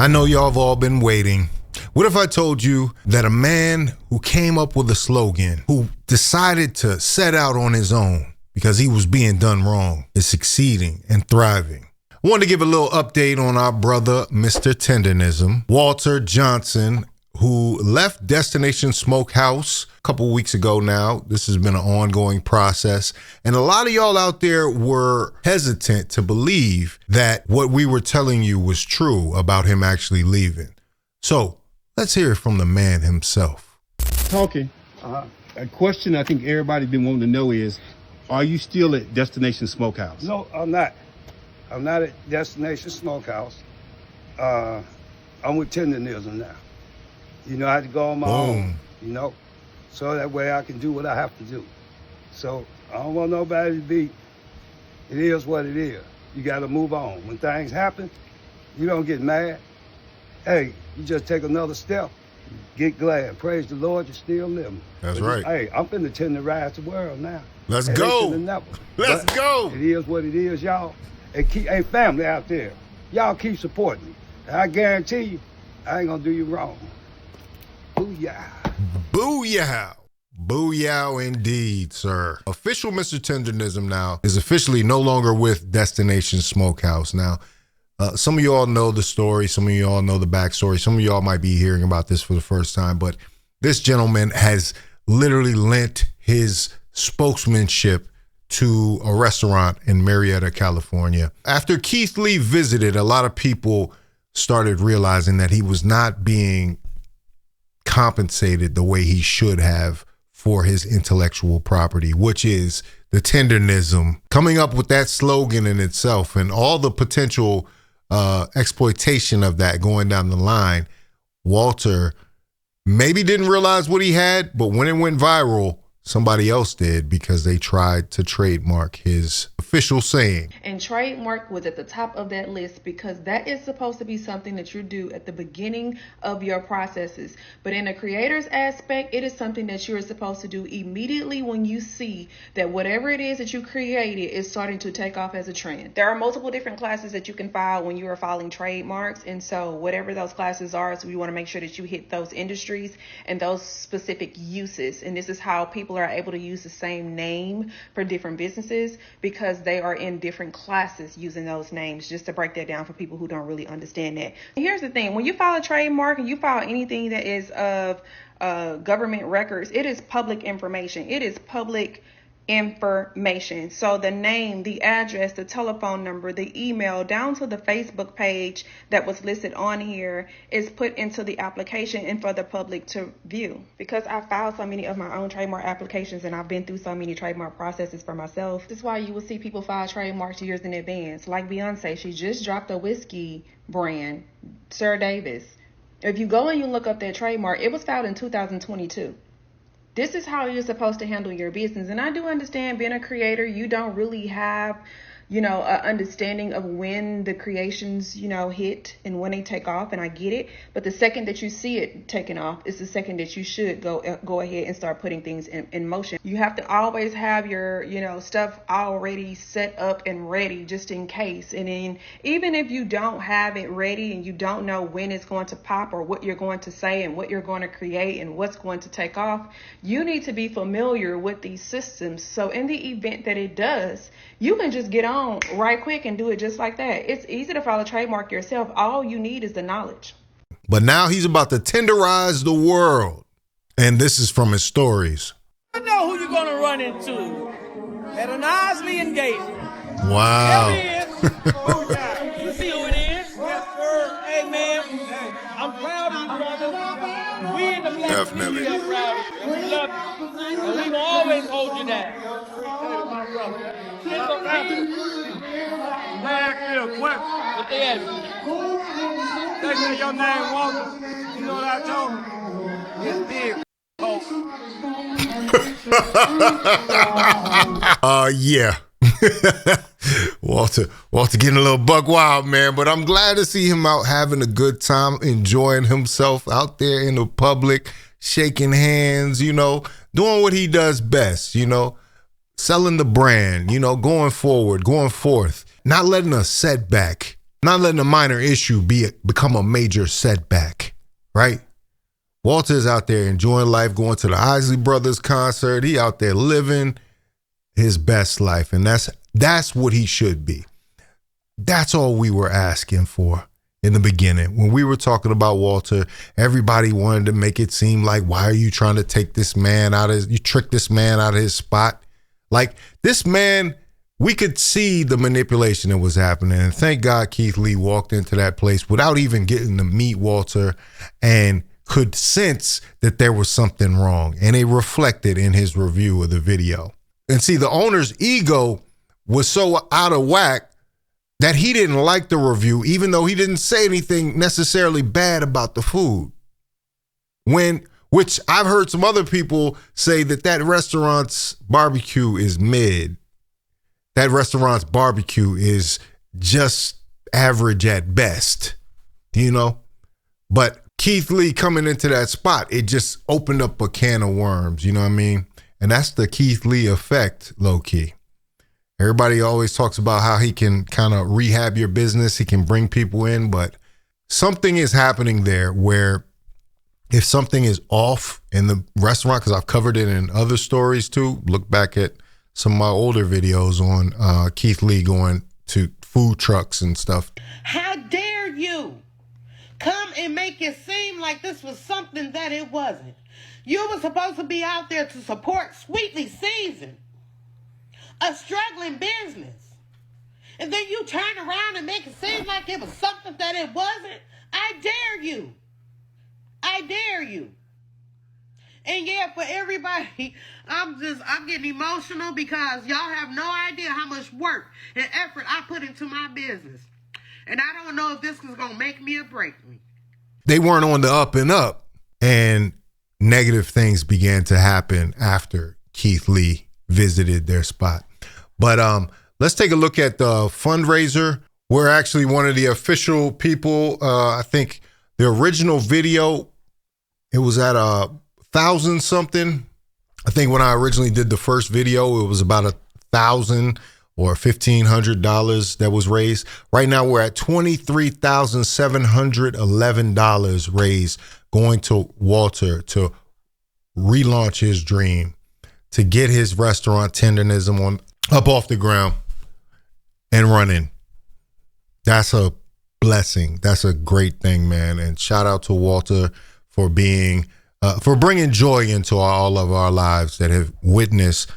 I know y'all have all been waiting. What if I told you that a man who came up with a slogan, who decided to set out on his own because he was being done wrong, is succeeding and thriving? I wanted to give a little update on our brother, Mr. Tendernism, Walter Johnson, who left Destination Smokehouse a couple weeks ago now. This has been an ongoing process. And a lot of y'all out there were hesitant to believe that what we were telling you was true about him actually leaving. So let's hear it from the man himself. Talking. A question I think everybody's been wanting to know is, are you still at Destination Smokehouse? No, I'm not. I'm not at Destination Smokehouse. I'm with Tendernism now. You know, I had to go on my own, you know, so that way I can do what I have to do. So I don't want nobody to be, it is what it is. You got to move on. When things happen, you don't get mad. Hey, you just take another step. Get glad. Praise the Lord, you're still living. That's right. Hey, I'm finna tenderize the world now. Let's go. Let's go. It is what it is, y'all. Hey, family out there, y'all keep supporting me. And I guarantee you, I ain't gonna do you wrong. Booyah. Booyah. Booyah indeed, sir. Official Mr. Tendernism now is officially no longer with Destination Smokehouse. Now, some of you all know the story. Some of you all know the backstory. Some of y'all might be hearing about this for the first time, but this gentleman has literally lent his spokesmanship to a restaurant in Marietta, California. After Keith Lee visited, a lot of people started realizing that he was not being compensated the way he should have for his intellectual property, which is the Tendernism. Coming up with that slogan in itself and all the potential exploitation of that going down the line, Walter maybe didn't realize what he had, but when it went viral, somebody else did because they tried to trademark his official saying. And trademark was at the top of that list because that is supposed to be something that you do at the beginning of your processes. But in a creator's aspect, it is something that you're supposed to do immediately when you see that whatever it is that you created is starting to take off as a trend. There are multiple different classes that you can file when you are filing trademarks. And so whatever those classes are, so you want to make sure that you hit those industries and those specific uses. And this is how people are able to use the same name for different businesses because they are in different classes using those names, just to break that down for people who don't really understand that. And here's the thing, when you file a trademark and you file anything that is of government records, it is public information. It is public information. So the name, the address, the telephone number, the email, down to the Facebook page that was listed on here is put into the application and for the public to view. Because I filed so many of my own trademark applications and I've been through so many trademark processes for myself, this is why you will see people file trademarks years in advance. Like Beyonce, she just dropped a whiskey brand, Sir Davis. If you go and you look up that trademark, it was filed in 2022. This is how you're supposed to handle your business. And I do understand being a creator, you don't really have, an understanding of when the creations, hit and when they take off. And I get it. But the second that you see it taking off is the second that you should go ahead and start putting things in motion. You have to always have your, stuff already set up and ready just in case. And then even if you don't have it ready and you don't know when it's going to pop or what you're going to say and what you're going to create and what's going to take off, you need to be familiar with these systems. So in the event that it does, you can just get on right quick and do it just like that. It's easy to file a trademark yourself. All you need is the knowledge. But now he's about to tenderize the world. And this is from his stories. I know who you're going to run into at a nicely engagement. Wow. There it is. You see who it is? Yes, sir. Hey, man. I'm proud of you, brother. We in the black Definitely. community are proud of you. We love you. And we will always hold you down. Hey, my brother. What they ask you? They say your name Walter. You know what I told them? It's big. Yeah. Walter getting a little buck wild, man, but I'm glad to see him out having a good time, enjoying himself out there in the public, shaking hands, doing what he does best, selling the brand, going forward, going forth, not letting a setback Not letting a minor issue become a major setback, right? Walter's out there enjoying life, going to the Isley Brothers concert. He out there living his best life, and that's what he should be. That's all we were asking for in the beginning. When we were talking about Walter, everybody wanted to make it seem like, why are you trying to take this man you trick this man out of his spot? Like, this man, we could see the manipulation that was happening. And thank God Keith Lee walked into that place without even getting to meet Walter and could sense that there was something wrong. And it reflected in his review of the video. And see, the owner's ego was so out of whack that he didn't like the review, even though he didn't say anything necessarily bad about the food. Which I've heard some other people say that restaurant's barbecue is mid. That restaurant's barbecue is just average at best, you know? But Keith Lee coming into that spot, it just opened up a can of worms, you know what I mean? And that's the Keith Lee effect, low key. Everybody always talks about how he can kind of rehab your business. He can bring people in, but something is happening there where if something is off in the restaurant, because I've covered it in other stories too, look back at some of my older videos on Keith Lee going to food trucks and stuff. How dare you come and make it seem like this was something that it wasn't? You were supposed to be out there to support Sweetly Seasoned, a struggling business. And then you turn around and make it seem like it was something that it wasn't. I dare you. I dare you. And yeah, for everybody, I'm getting emotional because y'all have no idea how much work and effort I put into my business. And I don't know if this is going to make me or break me. They weren't on the up and up, and negative things began to happen after Keith Lee visited their spot. But let's take a look at the fundraiser. We're actually one of the official people. I think the original video, it was at 1,000 something. I think when I originally did the first video, it was about $1,000 or $1,500 that was raised. Right now we're at $23,711 raised, going to Walter to relaunch his dream, to get his restaurant Tendernism up off the ground and running. That's a blessing. That's a great thing, man. And shout out to Walter for bringing joy into all of our lives that have witnessed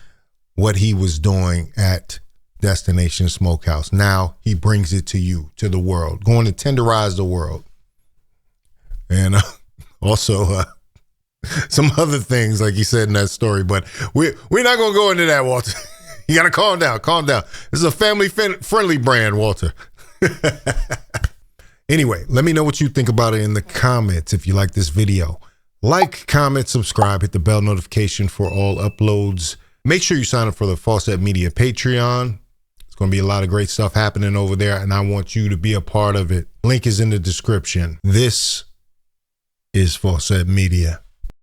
what he was doing at Destination Smokehouse. Now he brings it to you, to the world, going to tenderize the world. And also some other things, like he said in that story, but we're not going to go into that, Walter. You got to calm down. This is a family-friendly brand, Walter. Anyway, let me know what you think about it in the comments if you like this video. Like, comment, subscribe, hit the bell notification for all uploads. Make sure you sign up for the Faucette Media Patreon. It's going to be a lot of great stuff happening over there, and I want you to be a part of it. Link is in the description. This is Faucette Media.